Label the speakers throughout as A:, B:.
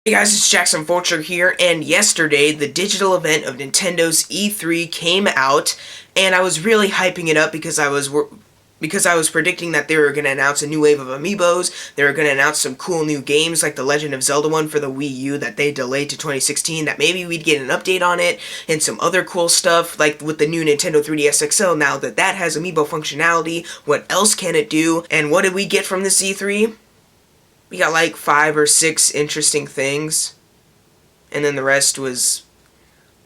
A: Hey guys, it's Jackson Fulcher here, and yesterday the digital event of Nintendo's E3 came out, and I was really hyping it up because I was predicting that they were going to announce a new wave of amiibos. They were going to announce some cool new games like the Legend of Zelda one for the Wii U that they delayed to 2016, that maybe we'd get an update on it, and some other cool stuff like with the new Nintendo 3DS XL. Now that that has amiibo functionality, what else can it do? And what did we get from this E3? We got like 5 or 6 interesting things, and then the rest was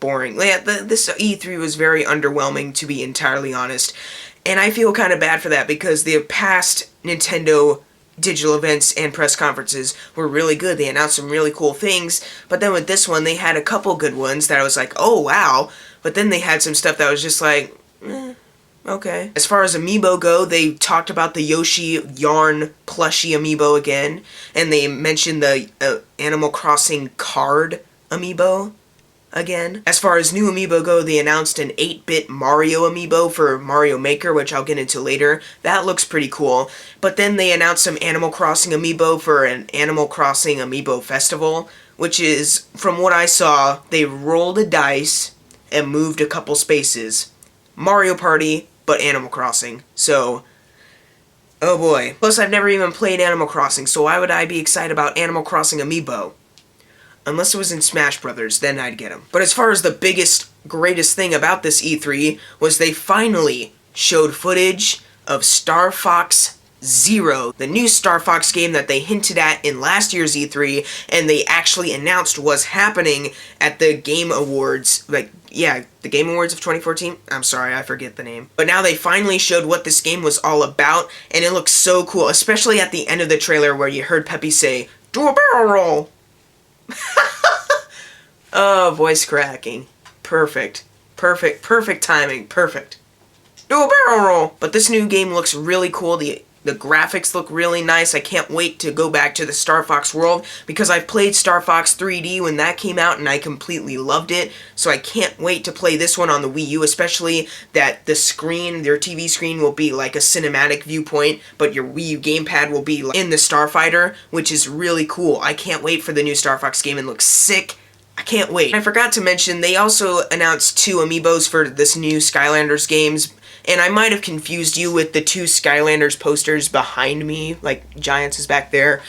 A: boring. Yeah, this E3 was very underwhelming, to be entirely honest, and I feel kind of bad for that because the past Nintendo digital events and press conferences were really good. They announced some really cool things, but then with this one, they had a couple good ones that I was like, oh wow, but then they had some stuff that was just like, okay. As far as amiibo go, they talked about the Yoshi Yarn plushie amiibo again, and they mentioned the Animal Crossing card amiibo again. As far as new amiibo go, they announced an 8-bit Mario amiibo for Mario Maker, which I'll get into later. That looks pretty cool. But then they announced some Animal Crossing amiibo for an Animal Crossing amiibo festival, which is, from what I saw, they rolled a dice and moved a couple spaces. Mario Party, but Animal Crossing. So, oh boy. Plus, I've never even played Animal Crossing, so why would I be excited about Animal Crossing amiibo? Unless it was in Smash Brothers, then I'd get them. But as far as the biggest, greatest thing about this E3 was they finally showed footage of Star Fox Zero, the new Star Fox game that they hinted at in last year's E3, and they actually announced was happening at the Game Awards, the Game Awards of 2014? I'm sorry, I forget the name. But now they finally showed what this game was all about, and it looks so cool, especially at the end of the trailer where you heard Peppy say, "Do a barrel roll!" Oh, voice cracking. Perfect. Perfect timing. Perfect. Do a barrel roll! But this new game looks really cool. The graphics look really nice. I can't wait to go back to the Star Fox world because I've played Star Fox 3D when that came out and I completely loved it. So I can't wait to play this one on the Wii U, especially that the screen, your TV screen will be like a cinematic viewpoint, but your Wii U gamepad will be in the Starfighter, which is really cool. I can't wait for the new Star Fox game. It looks sick. I can't wait. I forgot to mention, they also announced 2 amiibos for this new Skylanders games. And I might have confused you with the 2 Skylanders posters behind me, like Giants is back there.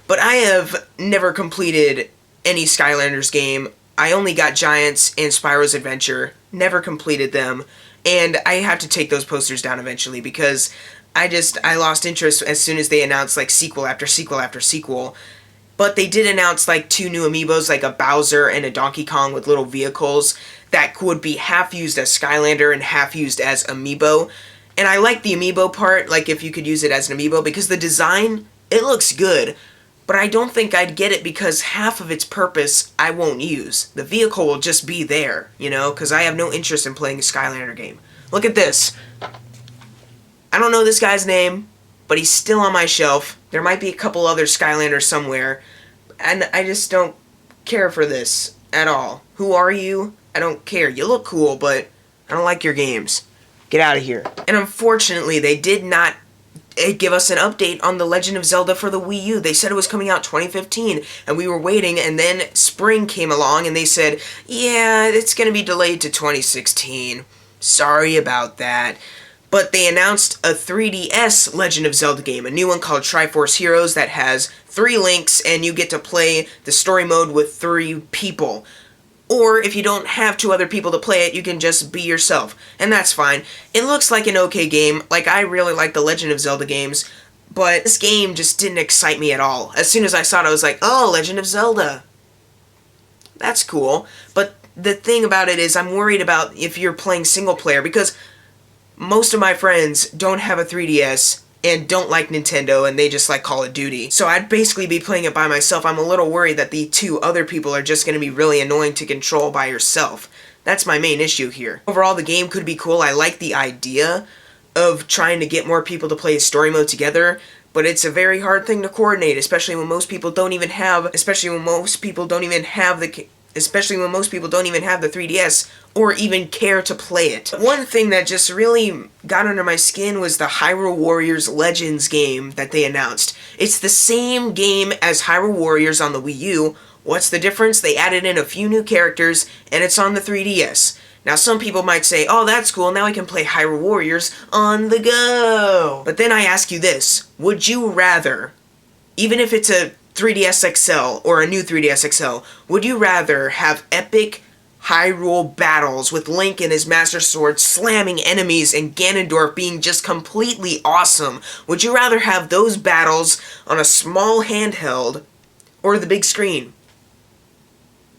A: But I have never completed any Skylanders game. I only got Giants and Spyro's Adventure, never completed them. And I have to take those posters down eventually because I lost interest as soon as they announced like sequel after sequel after sequel. But they did announce like 2 new amiibos, like a Bowser and a Donkey Kong with little vehicles that would be half used as Skylander and half used as amiibo. And I like the amiibo part, like if you could use it as an amiibo, because the design, it looks good. But I don't think I'd get it because half of its purpose I won't use. The vehicle will just be there, you know, because I have no interest in playing a Skylander game. Look at this. I don't know this guy's name, but he's still on my shelf. There might be a couple other Skylanders somewhere, and I just don't care for this at all. Who are you? I don't care. You look cool, but I don't like your games. Get out of here. And unfortunately, they did not give us an update on The Legend of Zelda for the Wii U. They said it was coming out 2015, and we were waiting, and then spring came along, and they said, yeah, it's going to be delayed to 2016. Sorry about that. But they announced a 3DS Legend of Zelda game, a new one called Triforce Heroes that has 3 links, and you get to play the story mode with 3 people. Or, if you don't have 2 other people to play it, you can just be yourself, and that's fine. It looks like an okay game. Like, I really like the Legend of Zelda games, but this game just didn't excite me at all. As soon as I saw it, I was like, oh, Legend of Zelda. That's cool. But the thing about it is, I'm worried about if you're playing single player, because most of my friends don't have a 3DS and don't like Nintendo, and they just like Call of Duty. So I'd basically be playing it by myself. I'm a little worried that the 2 other people are just going to be really annoying to control by yourself. That's my main issue here. Overall, the game could be cool. I like the idea of trying to get more people to play story mode together, but it's a very hard thing to coordinate, especially when most people don't even have the 3DS or even care to play it. One thing that just really got under my skin was the Hyrule Warriors Legends game that they announced. It's the same game as Hyrule Warriors on the Wii U, What's the difference? They added in a few new characters, and it's on the 3DS. Now some people might say, oh, that's cool, now I can play Hyrule Warriors on the go. But then I ask you this, would you rather, even if it's a 3DS XL or a new 3DS XL, would you rather have epic Hyrule battles with Link and his Master Sword slamming enemies and Ganondorf being just completely awesome? Would you rather have those battles on a small handheld or the big screen?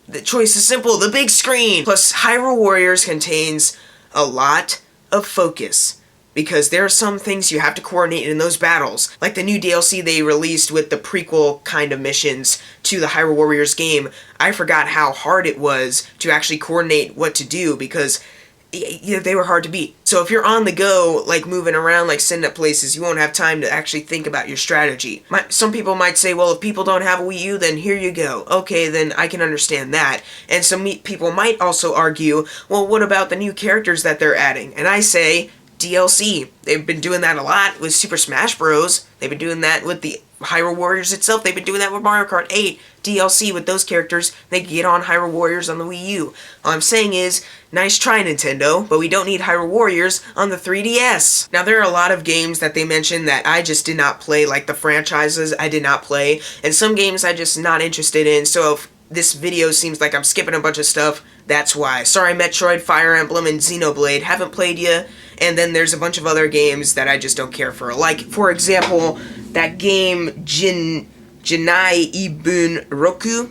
A: The choice is simple, the big screen! Plus, Hyrule Warriors contains a lot of focus, because there are some things you have to coordinate in those battles, like the new DLC they released with the prequel kind of missions to the Hyrule Warriors game. I forgot how hard it was to actually coordinate what to do, because they were hard to beat. So if you're on the go, like moving around, like sitting at places, you won't have time to actually think about your strategy. Some people might say, well, if people don't have a Wii U, then here you go. Okay, then I can understand that. And some people might also argue, well, what about the new characters that they're adding? And I say, DLC. They've been doing that a lot with Super Smash Bros. They've been doing that with the Hyrule Warriors itself. They've been doing that with Mario Kart 8. DLC with those characters. They can get on Hyrule Warriors on the Wii U. All I'm saying is, nice try, Nintendo, but we don't need Hyrule Warriors on the 3DS. Now, there are a lot of games that they mentioned that I just did not play, like the franchises I did not play, and some games I just not interested in, so if this video seems like I'm skipping a bunch of stuff, that's why. Sorry, Metroid, Fire Emblem, and Xenoblade, haven't played yet. And then there's a bunch of other games that I just don't care for. Like, for example, that game Jinai Ibun Roku.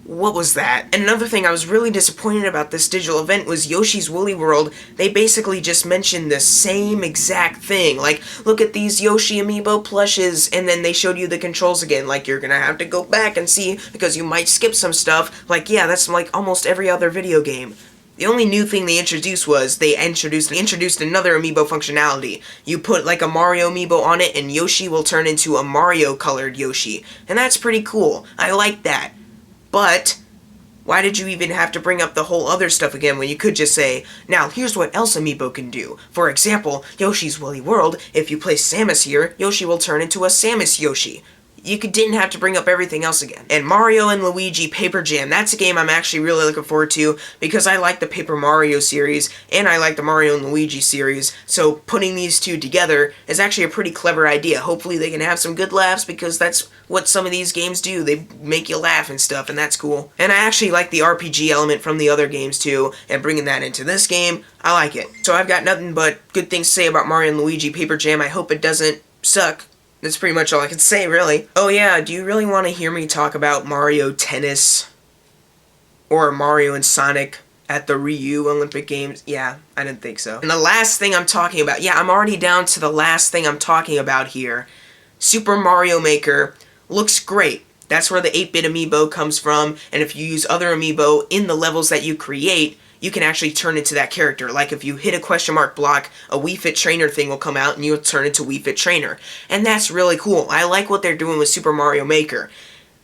A: What was that? And another thing I was really disappointed about this digital event was Yoshi's Woolly World. They basically just mentioned the same exact thing. Like, look at these Yoshi amiibo plushes, and then they showed you the controls again. Like, you're gonna have to go back and see, because you might skip some stuff. Like, yeah, that's like almost every other video game. The only new thing they introduced was they introduced another amiibo functionality. You put like a Mario amiibo on it and Yoshi will turn into a Mario colored Yoshi. And that's pretty cool. I like that. But why did you even have to bring up the whole other stuff again when you could just say, now here's what else amiibo can do. For example, Yoshi's Woolly World, if you place Samus here, Yoshi will turn into a Samus Yoshi. You didn't have to bring up everything else again. And Mario and Luigi Paper Jam, that's a game I'm actually really looking forward to because I like the Paper Mario series and I like the Mario and Luigi series, so putting these two together is actually a pretty clever idea. Hopefully they can have some good laughs because that's what some of these games do. They make you laugh and stuff, and that's cool. And I actually like the RPG element from the other games too, and bringing that into this game, I like it. So I've got nothing but good things to say about Mario and Luigi Paper Jam. I hope it doesn't suck. That's pretty much all I can say, really. Oh yeah, do you really want to hear me talk about Mario Tennis? Or Mario and Sonic at the Ryu Olympic Games? Yeah, I didn't think so. And the last thing I'm talking about, yeah, I'm already down to the last thing I'm talking about here. Super Mario Maker looks great. That's where the 8-bit amiibo comes from, and if you use other amiibo in the levels that you create, you can actually turn into that character. Like if you hit a question mark block, a Wii Fit Trainer thing will come out and you'll turn into Wii Fit Trainer. And that's really cool. I like what they're doing with Super Mario Maker.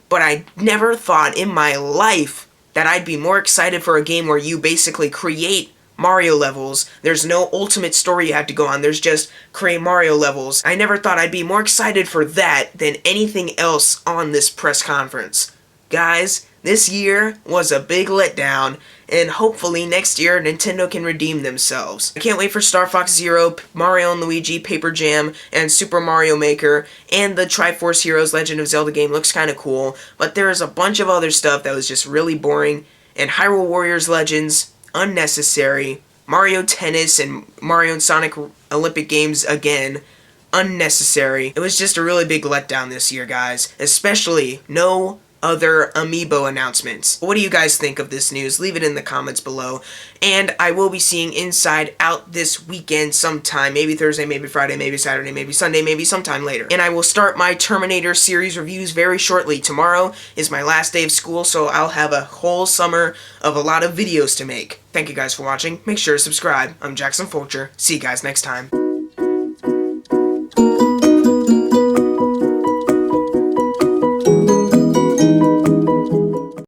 A: But I never thought in my life that I'd be more excited for a game where you basically create Mario levels. There's no ultimate story you have to go on. There's just create Mario levels. I never thought I'd be more excited for that than anything else on this press conference. Guys, this year was a big letdown, and hopefully next year Nintendo can redeem themselves. I can't wait for Star Fox Zero, Mario and Luigi Paper Jam, and Super Mario Maker, and the Triforce Heroes Legend of Zelda game looks kinda cool, but there's a bunch of other stuff that was just really boring, and Hyrule Warriors Legends, unnecessary, Mario Tennis and Mario and Sonic Olympic Games again, unnecessary. It was just a really big letdown this year, guys, especially no other amiibo announcements. What do you guys think of this news? Leave it in the comments below. And I will be seeing Inside Out this weekend sometime. Maybe Thursday, maybe Friday, maybe Saturday, maybe Sunday, maybe sometime later. And I will start my Terminator series reviews very shortly. Tomorrow is my last day of school, so I'll have a whole summer of a lot of videos to make. Thank you guys for watching. Make sure to subscribe. I'm Jackson Fulcher. See you guys next time.